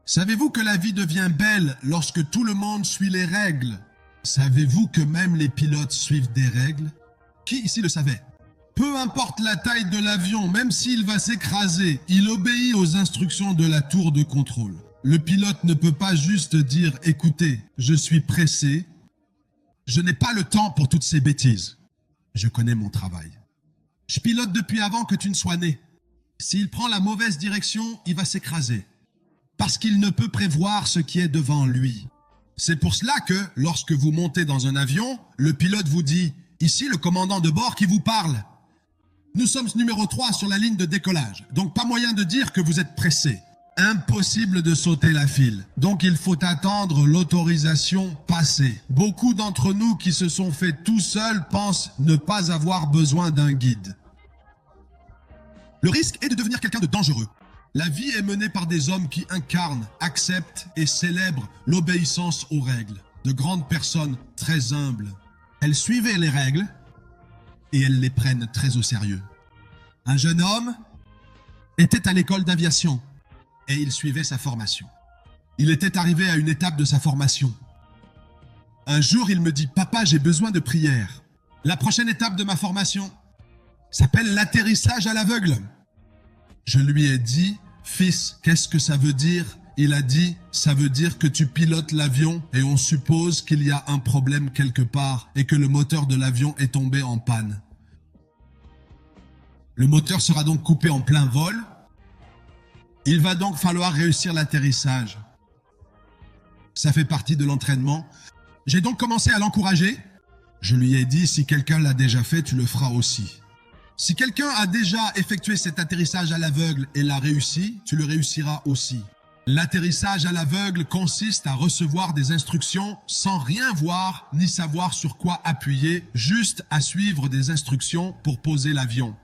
Savez-vous que la vie devient belle lorsque tout le monde suit les règles? Savez-vous que même les pilotes suivent des règles? Qui ici le savait? Peu importe la taille de l'avion, même s'il va s'écraser, il obéit aux instructions de la tour de contrôle. Le pilote ne peut pas juste dire « Écoutez, je suis pressé, je n'ai pas le temps pour toutes ces bêtises. Je connais mon travail. Je pilote depuis avant que tu ne sois né. S'il prend la mauvaise direction, il va s'écraser. Parce qu'il ne peut prévoir ce qui est devant lui. C'est pour cela que, lorsque vous montez dans un avion, le pilote vous dit « Ici le commandant de bord qui vous parle. Nous sommes numéro 3 sur la ligne de décollage, donc pas moyen de dire que vous êtes pressé. Impossible de sauter la file, donc il faut attendre l'autorisation passée. Beaucoup d'entre nous qui se sont fait tout seuls pensent ne pas avoir besoin d'un guide. Le risque est de devenir quelqu'un de dangereux. La vie est menée par des hommes qui incarnent, acceptent et célèbrent l'obéissance aux règles. De grandes personnes très humbles. Elles suivaient les règles et elles les prennent très au sérieux. Un jeune homme était à l'école d'aviation et il suivait sa formation. Il était arrivé à une étape de sa formation. Un jour, il me dit « Papa, j'ai besoin de prière. La prochaine étape de ma formation s'appelle l'atterrissage à l'aveugle. » Je lui ai dit « Fils, qu'est-ce que ça veut dire ?» Il a dit « Ça veut dire que tu pilotes l'avion et on suppose qu'il y a un problème quelque part et que le moteur de l'avion est tombé en panne. Le moteur sera donc coupé en plein vol. Il va donc falloir réussir l'atterrissage. Ça fait partie de l'entraînement. J'ai donc commencé à l'encourager. Je lui ai dit « Si quelqu'un l'a déjà fait, tu le feras aussi. Si quelqu'un a déjà effectué cet atterrissage à l'aveugle et l'a réussi, tu le réussiras aussi. » L'atterrissage à l'aveugle consiste à recevoir des instructions sans rien voir ni savoir sur quoi appuyer, juste à suivre des instructions pour poser l'avion.